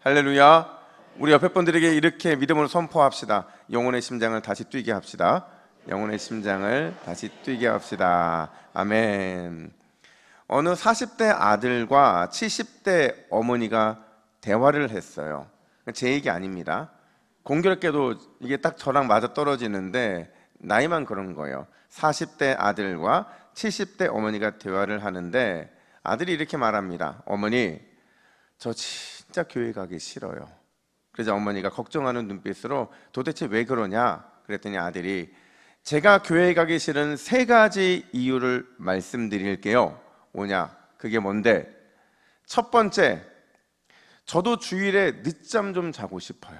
할렐루야. 우리 옆에 분들에게 이렇게 믿음으로 선포합시다. 영혼의 심장을 다시 뛰게 합시다. 영혼의 심장을 다시 뛰게 합시다. 아멘. 어느 40대 아들과 70대 어머니가 대화를 했어요. 제 얘기 아닙니다. 공교롭게도 이게 딱 저랑 맞아 떨어지는데 나이만 그런 거예요. 40대 아들과 70대 어머니가 대화를 하는데 아들이 이렇게 말합니다. 어머니, 저 진짜 교회 가기 싫어요. 그래서 어머니가 걱정하는 눈빛으로 도대체 왜 그러냐? 그랬더니 아들이 제가 교회 가기 싫은 3가지 이유를 말씀드릴게요. 뭐냐? 그게 뭔데? 첫 번째, 저도 주일에 늦잠 좀 자고 싶어요.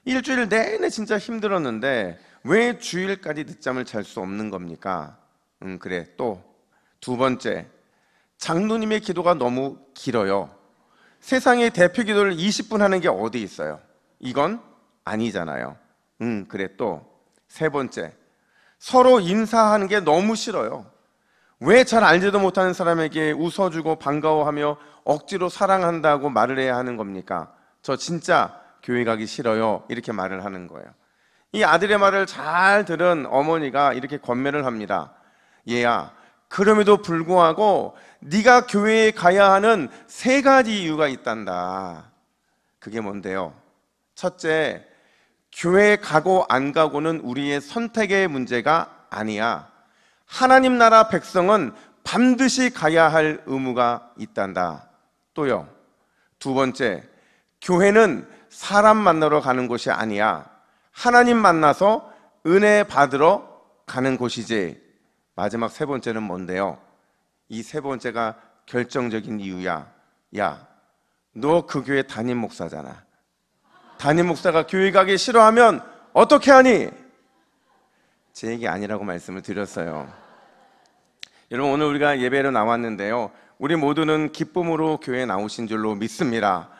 일주일 내내 진짜 힘들었는데 왜 주일까지 늦잠을 잘 수 없는 겁니까? 그래. 또 두 번째, 장로님의 기도가 너무 길어요. 세상에 대표 기도를 20분 하는 게 어디 있어요? 이건 아니잖아요. 그래. 또 세 번째, 서로 인사하는 게 너무 싫어요. 왜 잘 알지도 못하는 사람에게 웃어주고 반가워하며 억지로 사랑한다고 말을 해야 하는 겁니까? 저 진짜 교회 가기 싫어요. 이렇게 말을 하는 거예요. 이 아들의 말을 잘 들은 어머니가 이렇게 권면을 합니다. 얘야, 그럼에도 불구하고 네가 교회에 가야 하는 3가지 이유가 있단다. 그게 뭔데요? 첫째, 교회 가고 안 가고는 우리의 선택의 문제가 아니야. 하나님 나라 백성은 반드시 가야 할 의무가 있단다. 또요, 두 번째, 교회는 사람 만나러 가는 곳이 아니야. 하나님 만나서 은혜 받으러 가는 곳이지. 마지막 3번째는 뭔데요? 이 3번째가 결정적인 이유야. 야, 너 그 교회 담임 목사잖아. 담임 목사가 교회 가기 싫어하면 어떻게 하니? 제 얘기 아니라고 말씀을 드렸어요. 여러분, 오늘 우리가 예배로 나왔는데요, 우리 모두는 기쁨으로 교회에 나오신 줄로 믿습니다.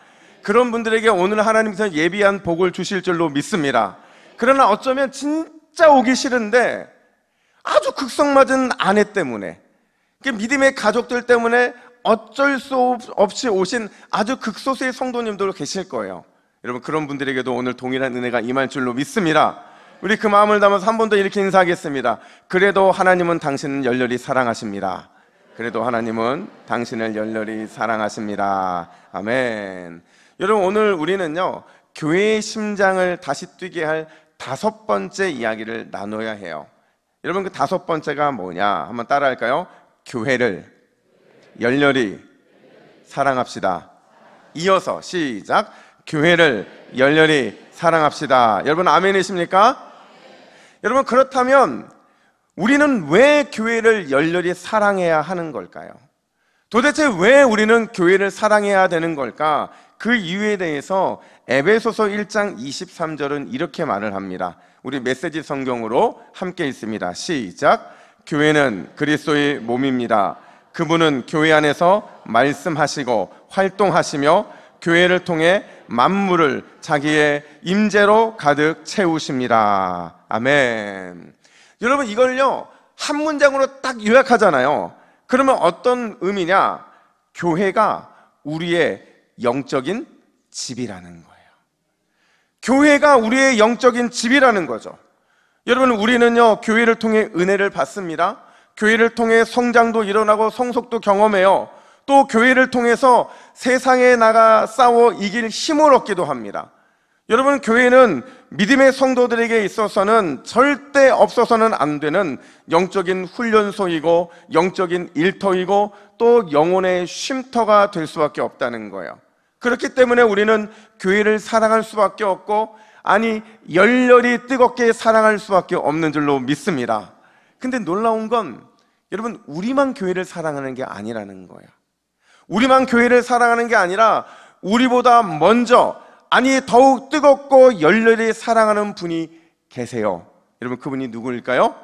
그런 분들에게 오늘 하나님께서 예비한 복을 주실 줄로 믿습니다. 그러나 어쩌면 진짜 오기 싫은데 아주 극성맞은 아내 때문에, 믿음의 가족들 때문에 어쩔 수 없이 오신 아주 극소수의 성도님들 계실 거예요. 여러분, 그런 분들에게도 오늘 동일한 은혜가 임할 줄로 믿습니다. 우리 그 마음을 담아서 한 번 더 이렇게 인사하겠습니다. 그래도 하나님은 당신을 열렬히 사랑하십니다. 그래도 하나님은 당신을 열렬히 사랑하십니다. 아멘. 여러분, 오늘 우리는요, 교회의 심장을 다시 뛰게 할 5번째 이야기를 나눠야 해요. 여러분, 그 5번째가 뭐냐? 한번 따라 할까요? 교회를 열렬히 사랑합시다. 이어서 시작. 교회를 열렬히 사랑합시다. 여러분, 아멘이십니까? 여러분, 그렇다면 우리는 왜 교회를 열렬히 사랑해야 하는 걸까요? 도대체 왜 우리는 교회를 사랑해야 되는 걸까? 그 이유에 대해서 에베소서 1장 23절은 이렇게 말을 합니다. 우리 메시지 성경으로 함께 읽습니다. 시작. 교회는 그리스도의 몸입니다. 그분은 교회 안에서 말씀하시고 활동하시며 교회를 통해 만물을 자기의 임재로 가득 채우십니다. 아멘. 여러분, 이걸요 한 문장으로 딱 요약하잖아요. 그러면 어떤 의미냐? 교회가 우리의 영적인 집이라는 거예요. 교회가 우리의 영적인 집이라는 거죠. 여러분, 우리는요 교회를 통해 은혜를 받습니다. 교회를 통해 성장도 일어나고 성숙도 경험해요. 또 교회를 통해서 세상에 나가 싸워 이길 힘을 얻기도 합니다. 여러분, 교회는 믿음의 성도들에게 있어서는 절대 없어서는 안 되는 영적인 훈련소이고 영적인 일터이고 또 영혼의 쉼터가 될 수밖에 없다는 거예요. 그렇기 때문에 우리는 교회를 사랑할 수밖에 없고, 아니 열렬히 뜨겁게 사랑할 수밖에 없는 줄로 믿습니다. 근데 놀라운 건 여러분, 우리만 교회를 사랑하는 게 아니라는 거예요. 우리만 교회를 사랑하는 게 아니라 우리보다 먼저, 아니 더욱 뜨겁고 열렬히 사랑하는 분이 계세요. 여러분, 그분이 누구일까요?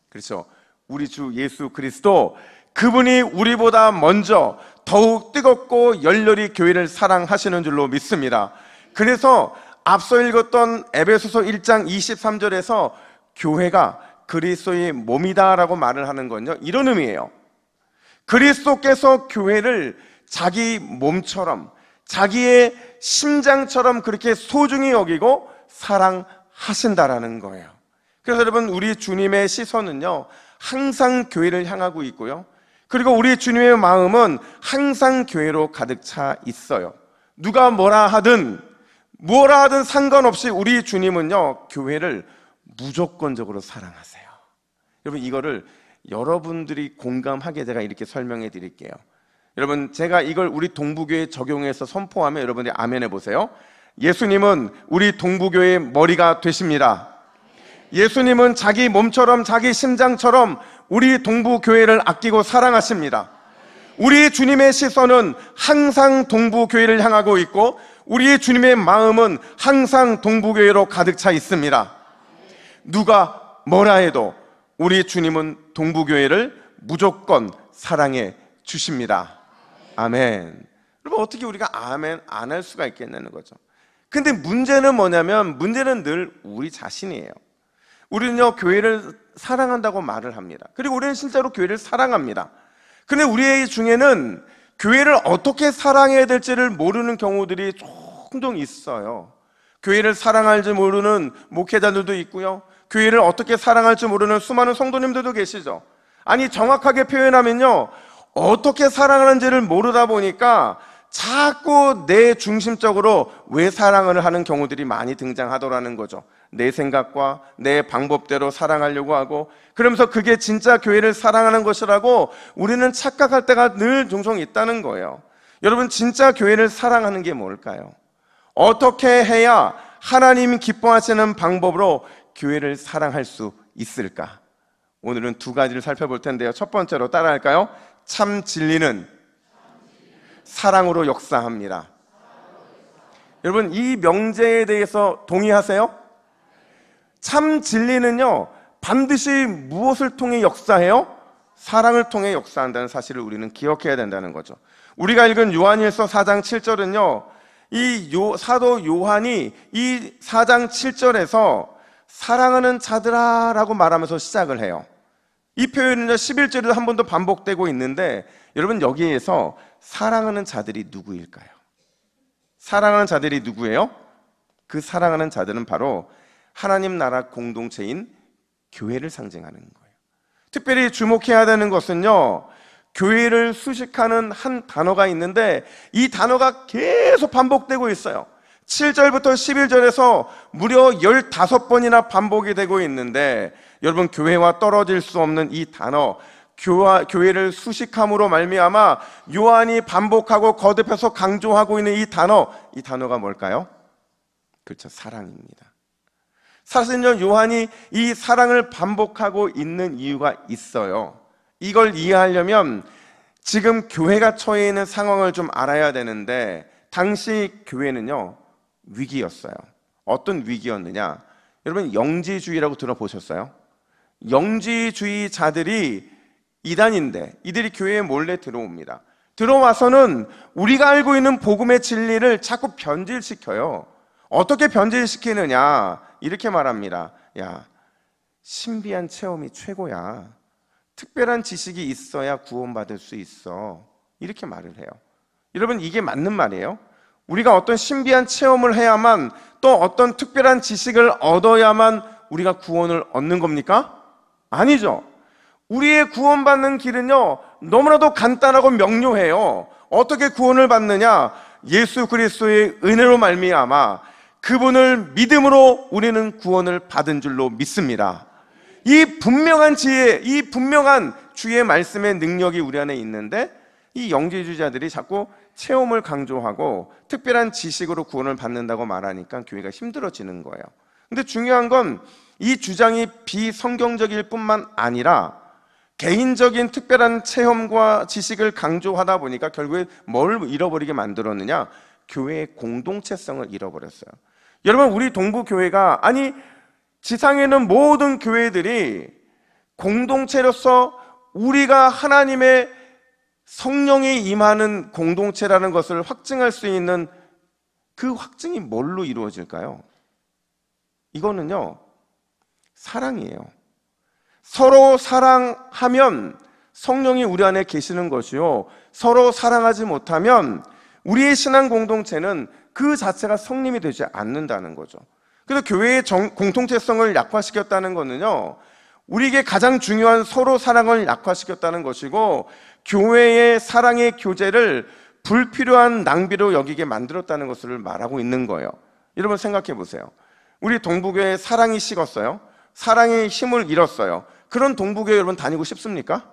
그렇죠, 우리 주 예수 그리스도. 그분이 우리보다 먼저 더욱 뜨겁고 열렬히 교회를 사랑하시는 줄로 믿습니다. 그래서 앞서 읽었던 에베소서 1장 23절에서 교회가 그리스도의 몸이다라고 말을 하는 건요, 이런 의미예요. 그리스도께서 교회를 자기 몸처럼, 자기의 심장처럼 그렇게 소중히 여기고 사랑하신다라는 거예요. 그래서 여러분, 우리 주님의 시선은요 항상 교회를 향하고 있고요, 그리고 우리 주님의 마음은 항상 교회로 가득 차 있어요. 누가 뭐라 하든 상관없이 우리 주님은요 교회를 무조건적으로 사랑하세요. 여러분, 이거를 여러분들이 공감하게 제가 이렇게 설명해 드릴게요. 여러분, 제가 이걸 우리 동부교회에 적용해서 선포하면 여러분들이 아멘 해보세요. 예수님은 우리 동부교회의 머리가 되십니다. 예수님은 자기 몸처럼 자기 심장처럼 우리 동부교회를 아끼고 사랑하십니다. 우리 주님의 시선은 항상 동부교회를 향하고 있고 우리 주님의 마음은 항상 동부교회로 가득 차 있습니다. 누가 뭐라 해도 우리 주님은 동부교회를 무조건 사랑해 주십니다. 아멘. 여러분, 어떻게 우리가 아멘 안 할 수가 있겠냐는 거죠. 근데 문제는 뭐냐면, 문제는 늘 우리 자신이에요. 우리는요 교회를 사랑한다고 말을 합니다. 그리고 우리는 실제로 교회를 사랑합니다. 근데 우리 중에는 교회를 어떻게 사랑해야 될지를 모르는 경우들이 종종 있어요. 교회를 사랑할지 모르는 목회자들도 있고요, 교회를 어떻게 사랑할지 모르는 수많은 성도님들도 계시죠. 아니, 정확하게 표현하면요, 어떻게 사랑하는지를 모르다 보니까 자꾸 내 중심적으로 왜 사랑을 하는 경우들이 많이 등장하더라는 거죠. 내 생각과 내 방법대로 사랑하려고 하고, 그러면서 그게 진짜 교회를 사랑하는 것이라고 우리는 착각할 때가 늘 종종 있다는 거예요. 여러분, 진짜 교회를 사랑하는 게 뭘까요? 어떻게 해야 하나님 기뻐하시는 방법으로 교회를 사랑할 수 있을까? 오늘은 두 가지를 살펴볼 텐데요. 첫 번째로 따라할까요? 참 진리는 사랑으로 역사합니다. 여러분, 이 명제에 대해서 동의하세요? 참 진리는요 반드시 무엇을 통해 역사해요? 사랑을 통해 역사한다는 사실을 우리는 기억해야 된다는 거죠. 우리가 읽은 요한일서 4장 7절은요 사도 요한이 이 4장 7절에서 사랑하는 자들아 라고 말하면서 시작을 해요. 이 표현은요 11절에도 한 번 더 반복되고 있는데, 여러분, 여기에서 사랑하는 자들이 누구일까요? 사랑하는 자들이 누구예요? 그 사랑하는 자들은 바로 하나님 나라 공동체인 교회를 상징하는 거예요. 특별히 주목해야 되는 것은요, 교회를 수식하는 한 단어가 있는데 이 단어가 계속 반복되고 있어요. 7절부터 11절에서 무려 15번이나 반복이 되고 있는데, 여러분, 교회와 떨어질 수 없는 이 단어, 교회를 수식함으로 말미암아 요한이 반복하고 거듭해서 강조하고 있는 이 단어가 뭘까요? 그렇죠, 사랑입니다. 사실은요 요한이 이 사랑을 반복하고 있는 이유가 있어요. 이걸 이해하려면 지금 교회가 처해 있는 상황을 좀 알아야 되는데, 당시 교회는요 위기였어요. 어떤 위기였느냐? 여러분, 영지주의라고 들어보셨어요? 영지주의자들이 이단인데 이들이 교회에 몰래 들어옵니다. 들어와서는 우리가 알고 있는 복음의 진리를 자꾸 변질시켜요. 어떻게 변질시키느냐? 이렇게 말합니다. 야, 신비한 체험이 최고야. 특별한 지식이 있어야 구원받을 수 있어. 이렇게 말을 해요. 여러분, 이게 맞는 말이에요? 우리가 어떤 신비한 체험을 해야만, 또 어떤 특별한 지식을 얻어야만 우리가 구원을 얻는 겁니까? 아니죠. 우리의 구원받는 길은요 너무나도 간단하고 명료해요. 어떻게 구원을 받느냐? 예수 그리스도의 은혜로 말미암아 그분을 믿음으로 우리는 구원을 받은 줄로 믿습니다. 이 분명한 지혜, 이 분명한 주의 말씀의 능력이 우리 안에 있는데, 이 영지주의자들이 자꾸 체험을 강조하고 특별한 지식으로 구원을 받는다고 말하니까 교회가 힘들어지는 거예요. 근데 중요한 건 이 주장이 비성경적일 뿐만 아니라 개인적인 특별한 체험과 지식을 강조하다 보니까 결국에 뭘 잃어버리게 만들었느냐? 교회의 공동체성을 잃어버렸어요. 여러분, 우리 동부교회가, 아니 지상에는 모든 교회들이 공동체로서 우리가 하나님의 성령이 임하는 공동체라는 것을 확증할 수 있는 그 확증이 뭘로 이루어질까요? 이거는요 사랑이에요. 서로 사랑하면 성령이 우리 안에 계시는 것이요, 서로 사랑하지 못하면 우리의 신앙 공동체는 그 자체가 성립이 되지 않는다는 거죠. 그래서 교회의 공동체성을 약화시켰다는 것은요, 우리에게 가장 중요한 서로 사랑을 약화시켰다는 것이고, 교회의 사랑의 교제를 불필요한 낭비로 여기게 만들었다는 것을 말하고 있는 거예요. 여러분 생각해 보세요. 우리 동부교회 사랑이 식었어요. 사랑의 힘을 잃었어요. 그런 동부교회 여러분 다니고 싶습니까?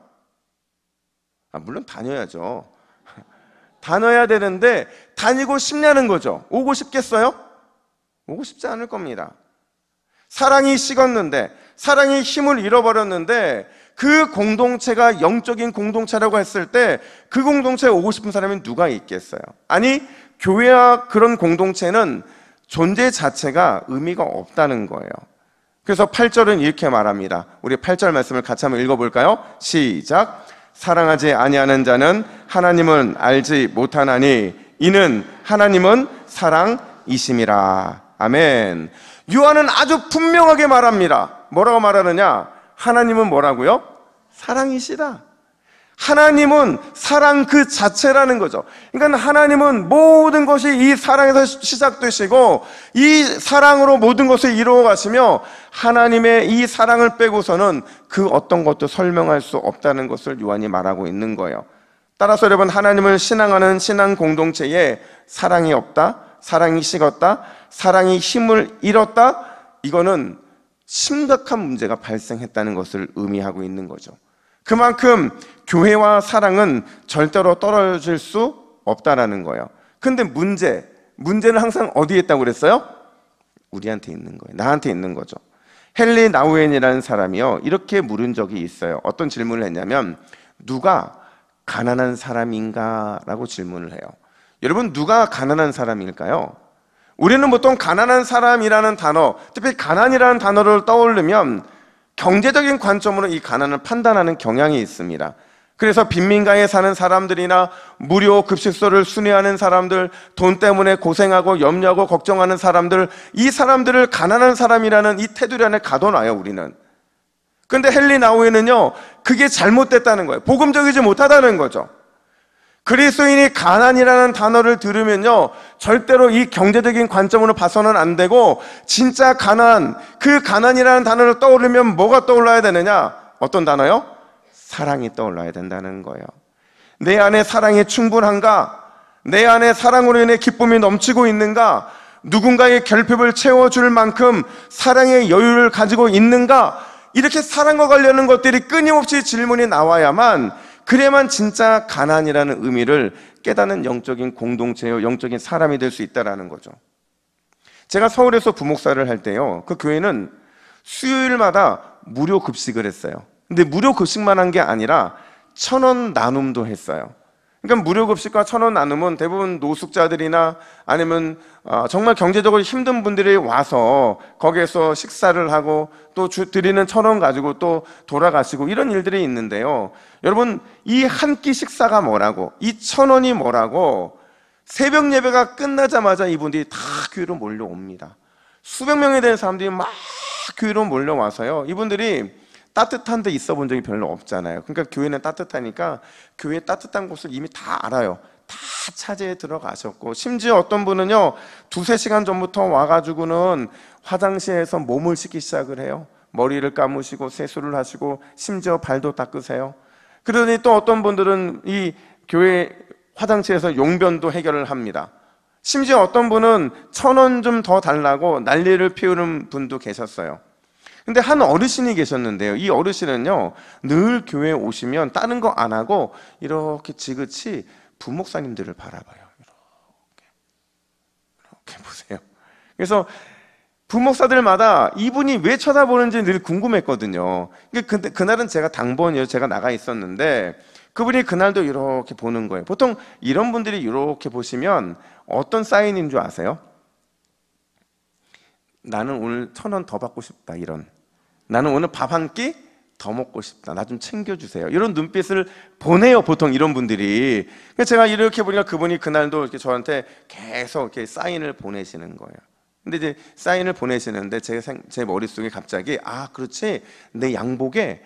물론 다녀야죠. 다녀야 되는데 다니고 싶냐는 거죠. 오고 싶겠어요? 오고 싶지 않을 겁니다. 사랑이 식었는데, 사랑의 힘을 잃어버렸는데, 그 공동체가 영적인 공동체라고 했을 때 그 공동체에 오고 싶은 사람이 누가 있겠어요? 아니, 교회와 그런 공동체는 존재 자체가 의미가 없다는 거예요. 그래서 8절은 이렇게 말합니다. 우리 8절 말씀을 같이 한번 읽어볼까요? 시작. 사랑하지 아니하는 자는 하나님은 알지 못하나니 이는 하나님은 사랑이심이라. 아멘. 요한은 아주 분명하게 말합니다. 뭐라고 말하느냐? 하나님은 뭐라고요? 사랑이시다. 하나님은 사랑 그 자체라는 거죠. 그러니까 하나님은 모든 것이 이 사랑에서 시작되시고 이 사랑으로 모든 것을 이루어 가시며, 하나님의 이 사랑을 빼고서는 그 어떤 것도 설명할 수 없다는 것을 요한이 말하고 있는 거예요. 따라서 여러분, 하나님을 신앙하는 신앙 공동체에 사랑이 없다, 사랑이 식었다, 사랑이 힘을 잃었다, 이거는 심각한 문제가 발생했다는 것을 의미하고 있는 거죠. 그만큼 교회와 사랑은 절대로 떨어질 수 없다라는 거예요. 근데 문제는 항상 어디에 있다고 그랬어요? 우리한테 있는 거예요. 나한테 있는 거죠. 헨리 나우엔이라는 사람이요, 이렇게 물은 적이 있어요. 어떤 질문을 했냐면, 누가 가난한 사람인가? 라고 질문을 해요. 여러분, 누가 가난한 사람일까요? 우리는 보통 가난한 사람이라는 단어, 특히 가난이라는 단어를 떠올리면 경제적인 관점으로 이 가난을 판단하는 경향이 있습니다. 그래서 빈민가에 사는 사람들이나 무료 급식소를 순회하는 사람들, 돈 때문에 고생하고 염려하고 걱정하는 사람들, 이 사람들을 가난한 사람이라는 이 테두리 안에 가둬놔요, 우리는. 근데 헨리 나우엔은요, 그게 잘못됐다는 거예요. 복음적이지 못하다는 거죠. 그리스도인이 가난이라는 단어를 들으면요, 절대로 이 경제적인 관점으로 봐서는 안 되고, 진짜 가난, 그 가난이라는 단어를 떠오르면 뭐가 떠올라야 되느냐? 어떤 단어요? 사랑이 떠올라야 된다는 거예요. 내 안에 사랑이 충분한가? 내 안에 사랑으로 인해 기쁨이 넘치고 있는가? 누군가의 결핍을 채워줄 만큼 사랑의 여유를 가지고 있는가? 이렇게 사랑과 관련된 것들이 끊임없이 질문이 나와야만, 그래야만 진짜 가난이라는 의미를 깨닫는 영적인 공동체요, 영적인 사람이 될 수 있다는 거죠. 제가 서울에서 부목사를 할 때요, 그 교회는 수요일마다 무료 급식을 했어요. 근데 무료 급식만 한 게 아니라 1,000원 나눔도 했어요. 그러니까 무료 급식과 1,000원 나눔은 대부분 노숙자들이나 아니면 정말 경제적으로 힘든 분들이 와서 거기에서 식사를 하고 또 드리는 1,000원 가지고 또 돌아가시고 이런 일들이 있는데요, 여러분, 이 한 끼 식사가 뭐라고, 이 1,000원이 뭐라고, 새벽 예배가 끝나자마자 이분들이 다 교회로 몰려옵니다. 수백 명에 대한 사람들이 막 교회로 몰려와서요, 이분들이 따뜻한 데 있어 본 적이 별로 없잖아요. 그러니까 교회는 따뜻하니까 교회 따뜻한 곳을 이미 다 알아요. 다 차지해 들어가셨고, 심지어 어떤 분은요, 2-3시간 전부터 와가지고는 화장실에서 몸을 씻기 시작을 해요. 머리를 감으시고 세수를 하시고 심지어 발도 닦으세요. 그러더니 또 어떤 분들은 이 교회 화장실에서 용변도 해결을 합니다. 심지어 어떤 분은 1,000원 좀 더 달라고 난리를 피우는 분도 계셨어요. 근데 한 어르신이 계셨는데요, 이 어르신은요, 늘 교회에 오시면 다른 거 안 하고 이렇게 지그치 부목사님들을 바라봐요. 이렇게 보세요. 그래서 부목사들마다 이분이 왜 쳐다보는지 늘 궁금했거든요. 근데 그날은 제가 당번이에요. 제가 나가 있었는데 그분이 그날도 이렇게 보는 거예요. 보통 이런 분들이 이렇게 보시면 어떤 사인인 줄 아세요? 나는 오늘 1,000원 더 받고 싶다, 이런. 나는 오늘 밥 한 끼 더 먹고 싶다, 나 좀 챙겨주세요, 이런 눈빛을 보내요, 보통 이런 분들이. 그래서 제가 이렇게 보니까 그분이 그날도 이렇게 저한테 계속 이렇게 사인을 보내시는 거예요. 근데 이제 사인을 보내시는데 제 머릿속에 갑자기, 아, 그렇지, 내 양복에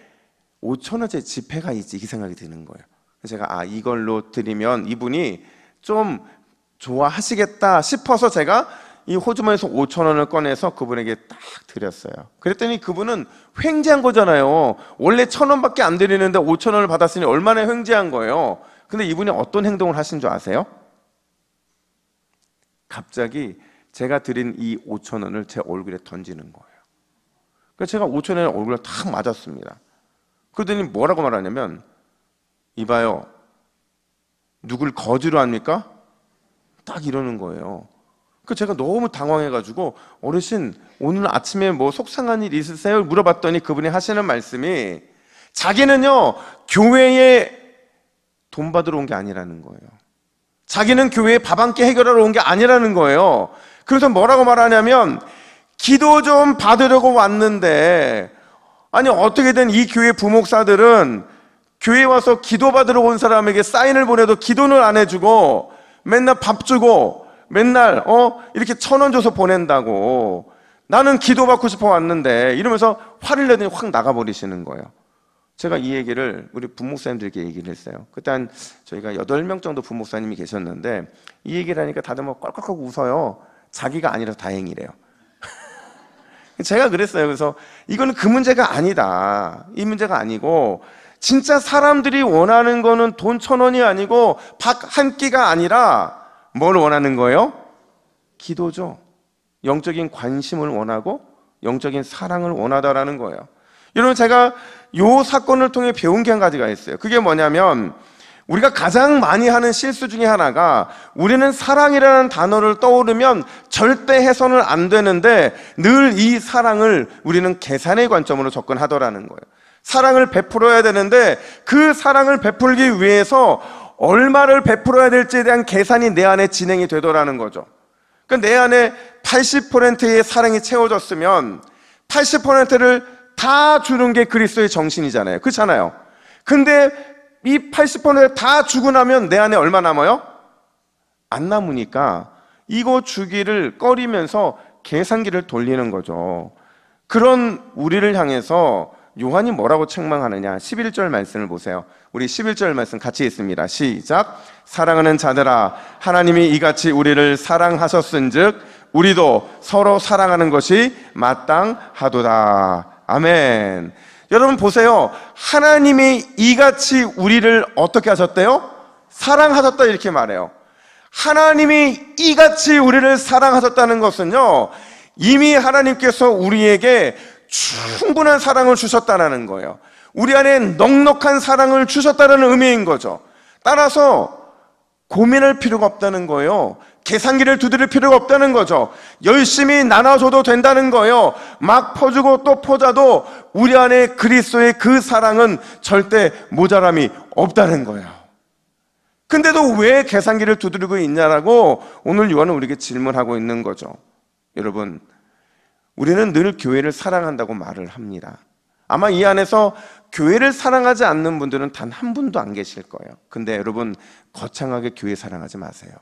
5,000원짜리 지폐가 있지, 이 생각이 드는 거예요. 그래서 제가 이걸로 드리면 이분이 좀 좋아하시겠다 싶어서 제가 이 호주머니에서 5,000원을 꺼내서 그분에게 딱 드렸어요. 그랬더니 그분은 횡재한 거잖아요. 원래 1,000원밖에 안 드리는데 5,000원을 받았으니 얼마나 횡재한 거예요. 근데 이분이 어떤 행동을 하신 줄 아세요? 갑자기 제가 드린 이 5,000원을 제 얼굴에 던지는 거예요. 그래서 제가 5,000원을 얼굴에 탁 맞았습니다. 그러더니 뭐라고 말하냐면, 이봐요, 누굴 거지로 합니까? 딱 이러는 거예요. 그 제가 너무 당황해가지고, 어르신 오늘 아침에 뭐 속상한 일 있으세요? 물어봤더니 그분이 하시는 말씀이, 자기는요 교회에 돈 받으러 온 게 아니라는 거예요. 자기는 교회에 밥 한 끼 해결하러 온 게 아니라는 거예요. 그래서 뭐라고 말하냐면, 기도 좀 받으려고 왔는데, 아니 어떻게든 이 교회 부목사들은 교회 와서 기도 받으러 온 사람에게 사인을 보내도 기도는 안 해주고 맨날 밥 주고 맨날 이렇게 1,000원 줘서 보낸다고, 나는 기도 받고 싶어 왔는데, 이러면서 화를 내더니 확 나가버리시는 거예요. 제가 이 얘기를 우리 부목사님들께 얘기를 했어요. 그때 한 저희가 8명 정도 부목사님이 계셨는데, 이 얘기를 하니까 다들 뭐 껄껄껄 웃어요. 자기가 아니라서 다행이래요. 제가 그랬어요. 그래서 이거는 그 문제가 아니다, 이 문제가 아니고, 진짜 사람들이 원하는 거는 돈 1,000원이 아니고 밥 한 끼가 아니라 뭘 원하는 거예요? 기도죠. 영적인 관심을 원하고 영적인 사랑을 원하다라는 거예요. 여러분, 제가 이 사건을 통해 배운 게 한 가지가 있어요. 그게 뭐냐면, 우리가 가장 많이 하는 실수 중에 하나가, 우리는 사랑이라는 단어를 떠오르면 절대 해서는 안 되는데 늘 이 사랑을 우리는 계산의 관점으로 접근하더라는 거예요. 사랑을 베풀어야 되는데 그 사랑을 베풀기 위해서 얼마를 베풀어야 될지에 대한 계산이 내 안에 진행이 되더라는 거죠. 그러니까 내 안에 80%의 사랑이 채워졌으면 80%를 다 주는 게 그리스도의 정신이잖아요. 그렇잖아요. 근데 이 80%를 다 주고 나면 내 안에 얼마 남아요? 안 남으니까 이거 주기를 꺼리면서 계산기를 돌리는 거죠. 그런 우리를 향해서 요한이 뭐라고 책망하느냐, 11절 말씀을 보세요. 우리 11절 말씀 같이 읽습니다. 시작. 사랑하는 자들아, 하나님이 이같이 우리를 사랑하셨은즉 우리도 서로 사랑하는 것이 마땅하도다. 아멘. 여러분 보세요. 하나님이 이같이 우리를 어떻게 하셨대요? 사랑하셨다, 이렇게 말해요. 하나님이 이같이 우리를 사랑하셨다는 것은요, 이미 하나님께서 우리에게 충분한 사랑을 주셨다는 거예요. 우리 안에 넉넉한 사랑을 주셨다는 의미인 거죠. 따라서 고민할 필요가 없다는 거예요. 계산기를 두드릴 필요가 없다는 거죠. 열심히 나눠줘도 된다는 거예요. 막 퍼주고 또 퍼자도 우리 안에 그리스도의 그 사랑은 절대 모자람이 없다는 거예요. 근데도 왜 계산기를 두드리고 있냐라고 오늘 요한은 우리에게 질문하고 있는 거죠. 여러분, 우리는 늘 교회를 사랑한다고 말을 합니다. 아마 이 안에서 교회를 사랑하지 않는 분들은 단 한 분도 안 계실 거예요. 근데 여러분, 거창하게 교회 사랑하지 마세요.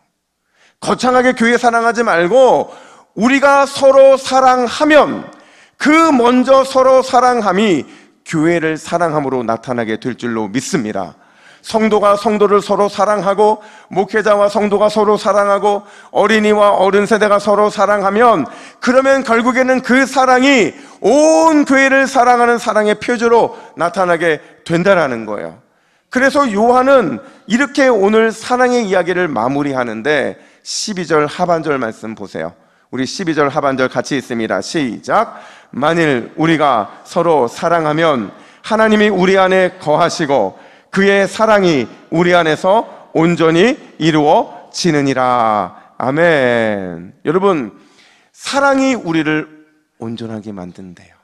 거창하게 교회 사랑하지 말고 우리가 서로 사랑하면 그 먼저 서로 사랑함이 교회를 사랑함으로 나타나게 될 줄로 믿습니다. 성도가 성도를 서로 사랑하고, 목회자와 성도가 서로 사랑하고, 어린이와 어른 세대가 서로 사랑하면, 그러면 결국에는 그 사랑이 온 교회를 사랑하는 사랑의 표지로 나타나게 된다는 거예요. 그래서 요한은 이렇게 오늘 사랑의 이야기를 마무리하는데 12절 하반절 말씀 보세요. 우리 12절 하반절 같이 읽습니다. 시작. 만일 우리가 서로 사랑하면 하나님이 우리 안에 거하시고 그의 사랑이 우리 안에서 온전히 이루어지느니라. 아멘. 여러분, 사랑이 우리를 온전하게 만든대요.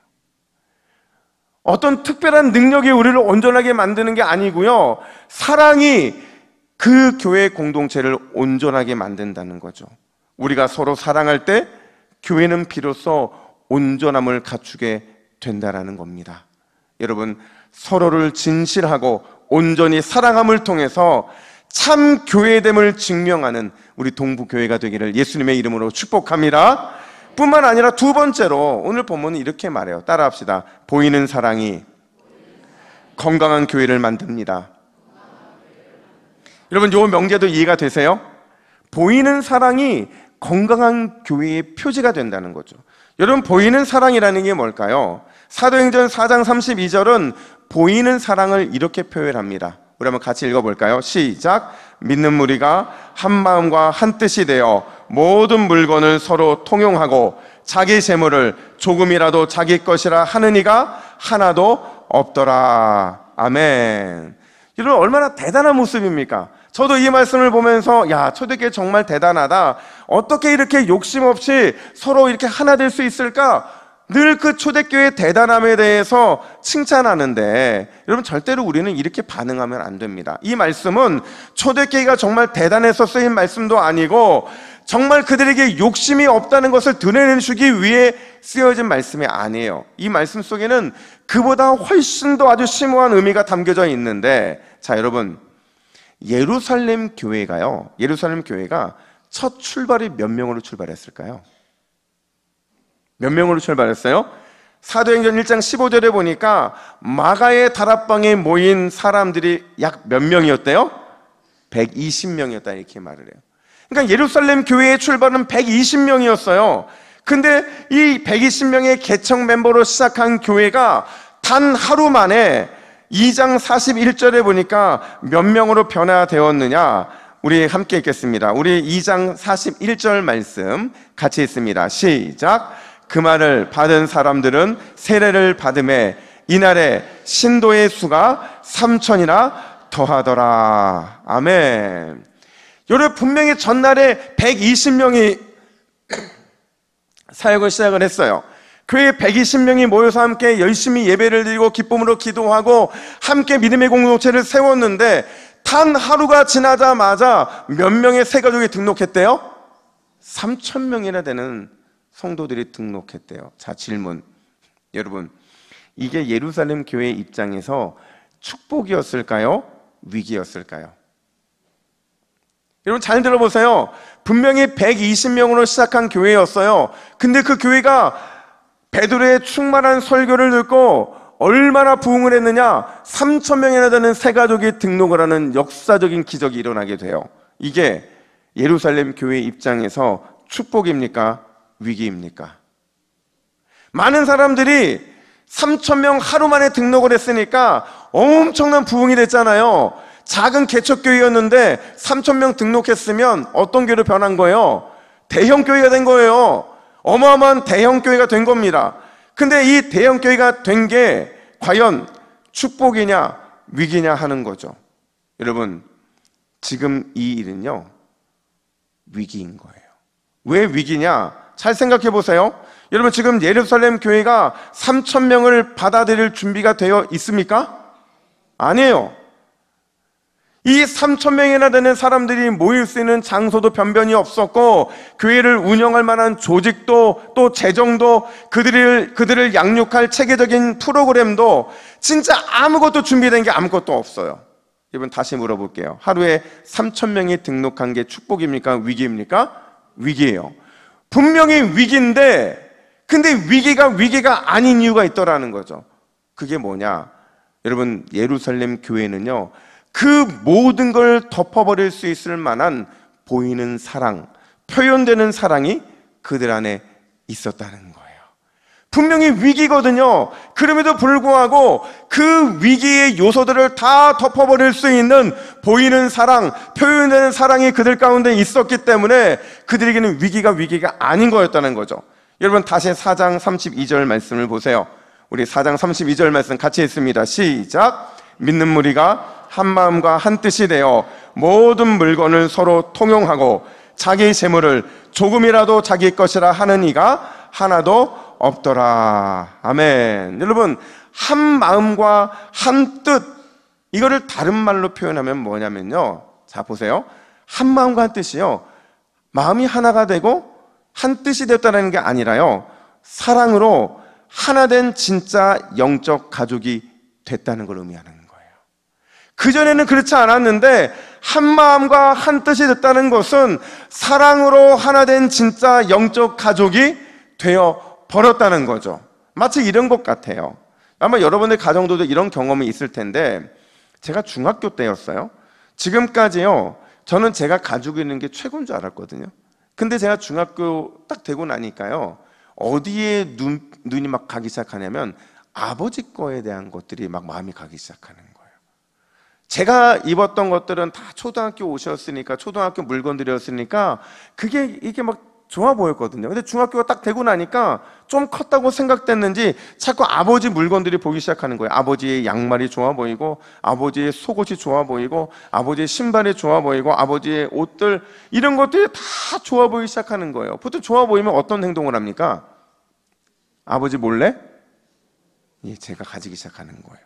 어떤 특별한 능력이 우리를 온전하게 만드는 게 아니고요, 사랑이 그 교회 공동체를 온전하게 만든다는 거죠. 우리가 서로 사랑할 때 교회는 비로소 온전함을 갖추게 된다는 겁니다. 여러분, 서로를 진실하고 온전히 사랑함을 통해서 참 교회됨을 증명하는 우리 동부교회가 되기를 예수님의 이름으로 축복합니다. 뿐만 아니라 두 번째로 오늘 본문은 이렇게 말해요. 따라합시다. 보이는 사랑이 건강한 교회를 만듭니다. 여러분, 요 명제도 이해가 되세요? 보이는 사랑이 건강한 교회의 표지가 된다는 거죠. 여러분, 보이는 사랑이라는 게 뭘까요? 사도행전 4장 32절은 보이는 사랑을 이렇게 표현합니다. 우리 한번 같이 읽어볼까요? 시작. 믿는 무리가 한 마음과 한 뜻이 되어 모든 물건을 서로 통용하고 자기 재물을 조금이라도 자기 것이라 하는 이가 하나도 없더라. 아멘. 여러분, 얼마나 대단한 모습입니까? 저도 이 말씀을 보면서 야, 초대교회 정말 대단하다. 어떻게 이렇게 욕심 없이 서로 이렇게 하나 될 수 있을까? 늘 그 초대교회의 대단함에 대해서 칭찬하는데, 여러분, 절대로 우리는 이렇게 반응하면 안 됩니다. 이 말씀은 초대교회가 정말 대단해서 쓰인 말씀도 아니고 정말 그들에게 욕심이 없다는 것을 드러내주기 위해 쓰여진 말씀이 아니에요. 이 말씀 속에는 그보다 훨씬 더 아주 심오한 의미가 담겨져 있는데, 자, 여러분, 예루살렘 교회가 첫 출발이 몇 명으로 출발했을까요? 몇 명으로 출발했어요? 사도행전 1장 15절에 보니까 마가의 다락방에 모인 사람들이 약 몇 명이었대요? 120명이었다 이렇게 말을 해요. 그러니까 예루살렘 교회의 출발은 120명이었어요. 근데 이 120명의 개척 멤버로 시작한 교회가 단 하루 만에 2장 41절에 보니까 몇 명으로 변화되었느냐? 우리 함께 읽겠습니다. 우리 2장 41절 말씀 같이 읽습니다. 시작. 그 말을 받은 사람들은 세례를 받음에 이날에 신도의 수가 3,000이나 더하더라. 아멘. 여러분, 분명히 전날에 120명이 사역을 시작을 했어요. 교회 120명이 모여서 함께 열심히 예배를 드리고 기쁨으로 기도하고 함께 믿음의 공동체를 세웠는데, 단 하루가 지나자마자 몇 명의 새 가족이 등록했대요? 3,000명이나 되는 성도들이 등록했대요. 자, 질문. 여러분, 이게 예루살렘 교회 입장에서 축복이었을까요? 위기였을까요? 여러분, 잘 들어보세요. 분명히 120명으로 시작한 교회였어요. 근데 그 교회가 베드로의 충만한 설교를 듣고 얼마나 부흥을 했느냐? 3,000명이나 되는 새 가족이 등록을 하는 역사적인 기적이 일어나게 돼요. 이게 예루살렘 교회 입장에서 축복입니까? 위기입니까? 많은 사람들이 3,000명 하루 만에 등록을 했으니까 엄청난 부흥이 됐잖아요. 작은 개척교회였는데 3,000명 등록했으면 어떤 교회로 변한 거예요? 대형교회가 된 거예요. 어마어마한 대형교회가 된 겁니다. 근데 이 대형교회가 된 게 과연 축복이냐 위기냐 하는 거죠. 여러분, 지금 이 일은요, 위기인 거예요. 왜 위기냐? 잘 생각해 보세요. 여러분, 지금 예루살렘 교회가 3,000명을 받아들일 준비가 되어 있습니까? 아니에요. 이 3,000명이나 되는 사람들이 모일 수 있는 장소도 변변히 없었고, 교회를 운영할 만한 조직도 또 재정도, 그들을 양육할 체계적인 프로그램도 진짜 아무것도 준비된 게 아무것도 없어요. 여러분, 다시 물어볼게요. 하루에 3,000명이 등록한 게 축복입니까? 위기입니까? 위기예요. 분명히 위기인데, 근데 위기가 아닌 이유가 있더라는 거죠. 그게 뭐냐? 여러분, 예루살렘 교회는요, 그 모든 걸 덮어버릴 수 있을 만한 보이는 사랑, 표현되는 사랑이 그들 안에 있었다는 거예요. 분명히 위기거든요. 그럼에도 불구하고 그 위기의 요소들을 다 덮어버릴 수 있는 보이는 사랑, 표현되는 사랑이 그들 가운데 있었기 때문에 그들에게는 위기가 아닌 거였다는 거죠. 여러분, 다시 4장 32절 말씀을 보세요. 우리 4장 32절 말씀 같이 읽습니다. 시작. 믿는 무리가 한 마음과 한 뜻이 되어 모든 물건을 서로 통용하고 자기 재물을 조금이라도 자기 것이라 하는 이가 하나도 없더라. 아멘. 여러분, 한 마음과 한 뜻, 이거를 다른 말로 표현하면 뭐냐면요, 자 보세요. 한 마음과 한 뜻이요, 마음이 하나가 되고 한 뜻이 되었다는 게 아니라요, 사랑으로 하나 된 진짜 영적 가족이 됐다는 걸 의미하는 거예요. 그전에는 그렇지 않았는데 한 마음과 한 뜻이 됐다는 것은 사랑으로 하나 된 진짜 영적 가족이 되어 버렸다는 거죠. 마치 이런 것 같아요. 아마 여러분의 가정도 이런 경험이 있을 텐데, 제가 중학교 때였어요. 지금까지요, 저는 제가 가지고 있는 게 최고인 줄 알았거든요. 근데 제가 중학교 딱 되고 나니까요, 어디에 눈이 막 가기 시작하냐면 아버지 거에 대한 것들이 막 마음이 가기 시작하는 거예요. 제가 입었던 것들은 다 초등학교 옷이었으니까, 초등학교 물건들이었으니까 그게 이게 막 좋아 보였거든요. 근데 중학교가 딱 되고 나니까 좀 컸다고 생각됐는지 자꾸 아버지 물건들이 보기 시작하는 거예요. 아버지의 양말이 좋아 보이고, 아버지의 속옷이 좋아 보이고, 아버지의 신발이 좋아 보이고, 아버지의 옷들, 이런 것들이 다 좋아 보이기 시작하는 거예요. 보통 좋아 보이면 어떤 행동을 합니까? 아버지 몰래? 예, 제가 가지기 시작하는 거예요.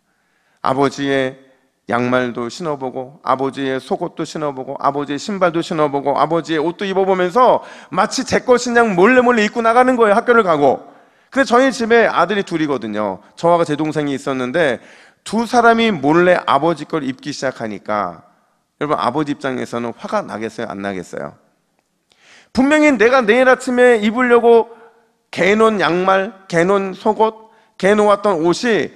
아버지의 양말도 신어보고, 아버지의 속옷도 신어보고, 아버지의 신발도 신어보고, 아버지의 옷도 입어보면서 마치 제 것인 양 몰래 입고 나가는 거예요. 학교를 가고. 근데 저희 집에 아들이 둘이거든요. 저와 제 동생이 있었는데 두 사람이 몰래 아버지 걸 입기 시작하니까 여러분, 아버지 입장에서는 화가 나겠어요? 안 나겠어요? 분명히 내가 내일 아침에 입으려고 개놓은 양말, 개놓은 속옷, 개놓았던 옷이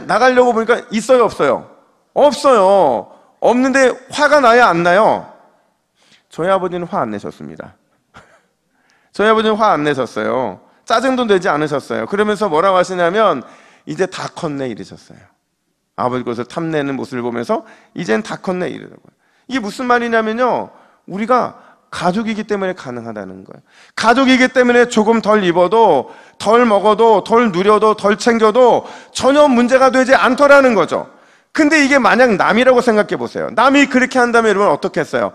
나가려고 보니까 있어요? 없어요? 없어요. 없는데 화가 나야 안 나요? 저희 아버지는 화 안 내셨습니다. 저희 아버지는 화 안 내셨어요. 짜증도 내지 않으셨어요. 그러면서 뭐라고 하시냐면 이제 다 컸네 이러셨어요. 아버지 것을 탐내는 모습을 보면서 이젠 다 컸네 이러더라고요. 이게 무슨 말이냐면요, 우리가 가족이기 때문에 가능하다는 거예요. 가족이기 때문에 조금 덜 입어도, 덜 먹어도, 덜 누려도, 덜 챙겨도 전혀 문제가 되지 않더라는 거죠. 근데 이게 만약 남이라고 생각해 보세요. 남이 그렇게 한다면 여러분 어떻게 했어요?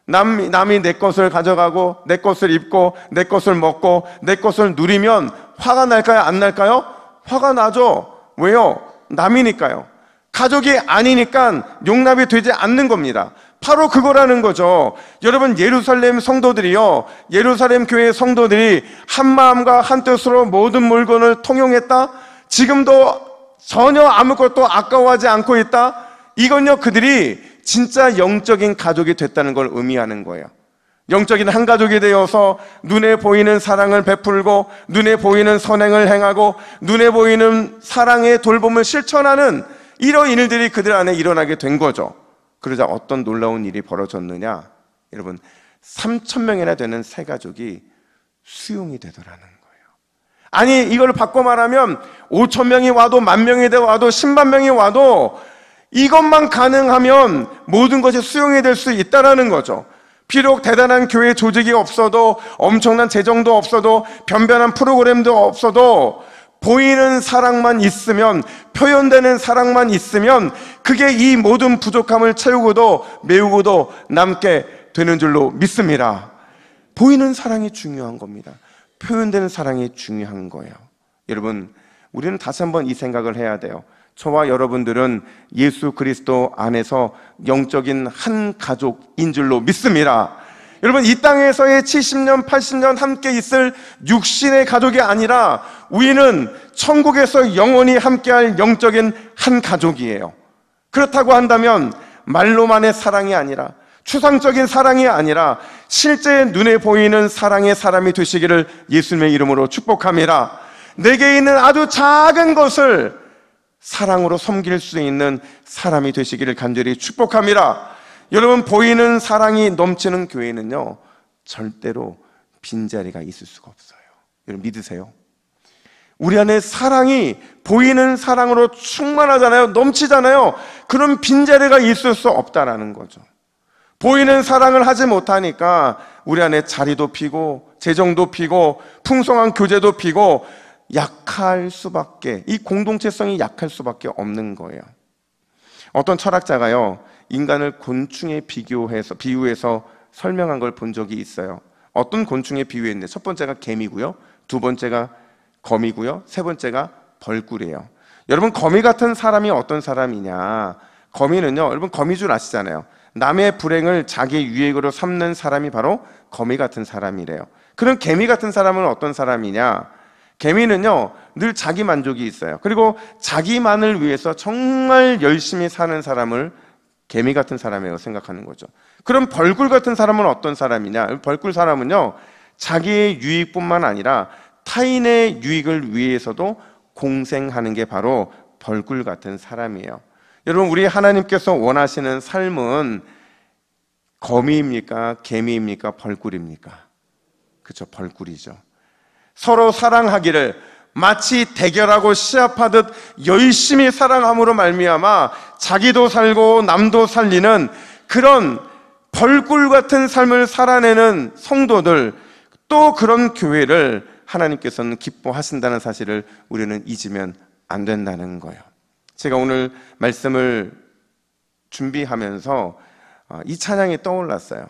남이 내 것을 가져가고, 내 것을 입고, 내 것을 먹고, 내 것을 누리면 화가 날까요? 안 날까요? 화가 나죠. 왜요? 남이니까요. 가족이 아니니까 용납이 되지 않는 겁니다. 바로 그거라는 거죠. 여러분, 예루살렘 성도들이요, 예루살렘 교회 성도들이 한 마음과 한 뜻으로 모든 물건을 통용했다? 지금도 전혀 아무것도 아까워하지 않고 있다? 이건요, 그들이 진짜 영적인 가족이 됐다는 걸 의미하는 거예요. 영적인 한 가족이 되어서 눈에 보이는 사랑을 베풀고, 눈에 보이는 선행을 행하고, 눈에 보이는 사랑의 돌봄을 실천하는 이런 일들이 그들 안에 일어나게 된 거죠. 그러자 어떤 놀라운 일이 벌어졌느냐? 여러분, 3,000명이나 되는 새 가족이 수용이 되더라는 거예요. 아니, 이걸 바꿔 말하면 5,000명이 와도, 10,000명이 와도, 10만 명이 와도 이것만 가능하면 모든 것이 수용이 될 수 있다는 거죠. 비록 대단한 교회 조직이 없어도, 엄청난 재정도 없어도, 변변한 프로그램도 없어도, 보이는 사랑만 있으면, 표현되는 사랑만 있으면 그게 이 모든 부족함을 채우고도 메우고도 남게 되는 줄로 믿습니다. 보이는 사랑이 중요한 겁니다. 표현되는 사랑이 중요한 거예요. 여러분, 우리는 다시 한번 이 생각을 해야 돼요. 저와 여러분들은 예수 그리스도 안에서 영적인 한 가족인 줄로 믿습니다. 여러분, 이 땅에서의 70년, 80년 함께 있을 육신의 가족이 아니라 우리는 천국에서 영원히 함께할 영적인 한 가족이에요. 그렇다고 한다면 말로만의 사랑이 아니라, 추상적인 사랑이 아니라 실제 눈에 보이는 사랑의 사람이 되시기를 예수님의 이름으로 축복합니다. 내게 있는 아주 작은 것을 사랑으로 섬길 수 있는 사람이 되시기를 간절히 축복합니다. 여러분, 보이는 사랑이 넘치는 교회는요, 절대로 빈자리가 있을 수가 없어요. 여러분, 믿으세요? 우리 안에 사랑이 보이는 사랑으로 충만하잖아요. 넘치잖아요. 그런 빈자리가 있을 수 없다라는 거죠. 보이는 사랑을 하지 못하니까 우리 안에 자리도 피고, 재정도 피고, 풍성한 교제도 피고, 약할 수밖에, 이 공동체성이 약할 수밖에 없는 거예요. 어떤 철학자가요, 인간을 곤충에 비유해서 설명한 걸 본 적이 있어요. 어떤 곤충에 비유했는데, 첫 번째가 개미고요, 두 번째가 거미고요, 세 번째가 벌꿀이에요. 여러분, 거미 같은 사람이 어떤 사람이냐? 거미는요, 여러분 거미줄 아시잖아요. 남의 불행을 자기 유익으로 삼는 사람이 바로 거미 같은 사람이래요. 그럼 개미 같은 사람은 어떤 사람이냐? 개미는요, 늘 자기 만족이 있어요. 그리고 자기만을 위해서 정말 열심히 사는 사람을 개미 같은 사람이라고 생각하는 거죠. 그럼 벌꿀 같은 사람은 어떤 사람이냐? 벌꿀 사람은요, 자기의 유익뿐만 아니라 타인의 유익을 위해서도 공생하는 게 바로 벌꿀 같은 사람이에요. 여러분, 우리 하나님께서 원하시는 삶은 거미입니까? 개미입니까? 벌꿀입니까? 그렇죠, 벌꿀이죠. 서로 사랑하기를 마치 대결하고 시합하듯 열심히 사랑함으로 말미암아 자기도 살고 남도 살리는 그런 벌꿀 같은 삶을 살아내는 성도들, 또 그런 교회를 하나님께서는 기뻐하신다는 사실을 우리는 잊으면 안 된다는 거예요. 제가 오늘 말씀을 준비하면서 이 찬양이 떠올랐어요.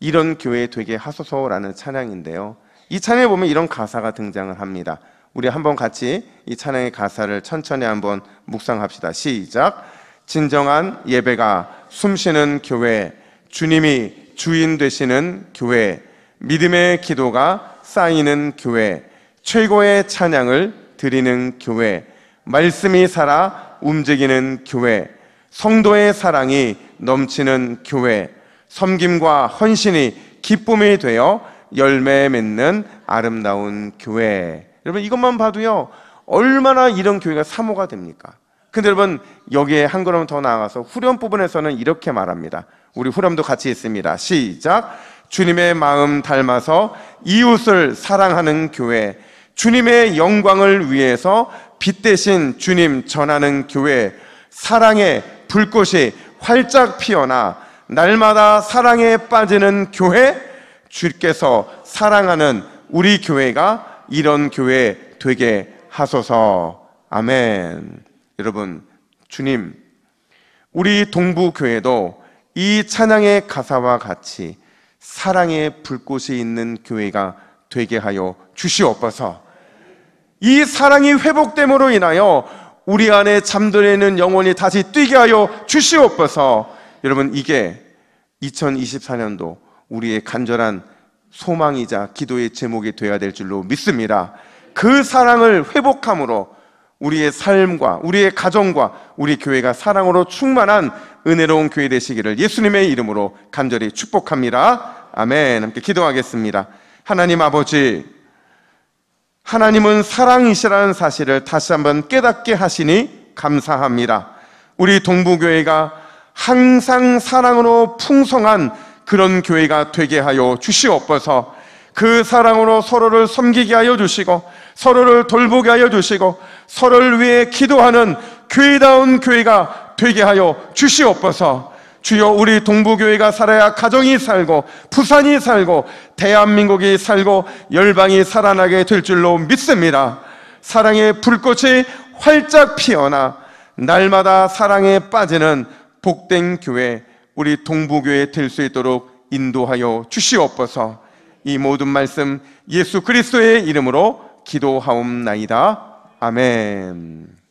이런 교회 되게 하소서라는 찬양인데요, 이 찬양에 보면 이런 가사가 등장을 합니다. 우리 한번 같이 이 찬양의 가사를 천천히 한번 묵상합시다. 시작. 진정한 예배가 숨쉬는 교회, 주님이 주인 되시는 교회, 믿음의 기도가 쌓이는 교회, 최고의 찬양을 드리는 교회, 말씀이 살아 움직이는 교회, 성도의 사랑이 넘치는 교회, 섬김과 헌신이 기쁨이 되어 열매 맺는 아름다운 교회. 여러분, 이것만 봐도요 얼마나 이런 교회가 사모가 됩니까? 근데 여러분, 여기에 한 걸음 더 나아가서 후렴 부분에서는 이렇게 말합니다. 우리 후렴도 같이 있습니다. 시작. 주님의 마음 닮아서 이웃을 사랑하는 교회, 주님의 영광을 위해서 빛 대신 주님 전하는 교회, 사랑의 불꽃이 활짝 피어나 날마다 사랑에 빠지는 교회, 주께서 사랑하는 우리 교회가 이런 교회 되게 하소서. 아멘. 여러분, 주님, 우리 동부교회도 이 찬양의 가사와 같이 사랑의 불꽃이 있는 교회가 되게 하여 주시옵소서. 이 사랑이 회복됨으로 인하여 우리 안에 잠들어 있는 영혼이 다시 뛰게 하여 주시옵소서. 여러분, 이게 2024년도 우리의 간절한 소망이자 기도의 제목이 되어야 될 줄로 믿습니다. 그 사랑을 회복함으로 우리의 삶과 우리의 가정과 우리 교회가 사랑으로 충만한 은혜로운 교회 되시기를 예수님의 이름으로 간절히 축복합니다. 아멘. 함께 기도하겠습니다. 하나님 아버지, 하나님은 사랑이시라는 사실을 다시 한번 깨닫게 하시니 감사합니다. 우리 동부교회가 항상 사랑으로 풍성한 그런 교회가 되게 하여 주시옵소서. 그 사랑으로 서로를 섬기게 하여 주시고, 서로를 돌보게 하여 주시고, 서로를 위해 기도하는 교회다운 교회가 되게 하여 주시옵소서. 주여, 우리 동부교회가 살아야 가정이 살고 부산이 살고 대한민국이 살고 열방이 살아나게 될 줄로 믿습니다. 사랑의 불꽃이 활짝 피어나 날마다 사랑에 빠지는 복된 교회, 우리 동부교회 될 수 있도록 인도하여 주시옵소서. 이 모든 말씀 예수 그리스도의 이름으로 기도하옵나이다. 아멘.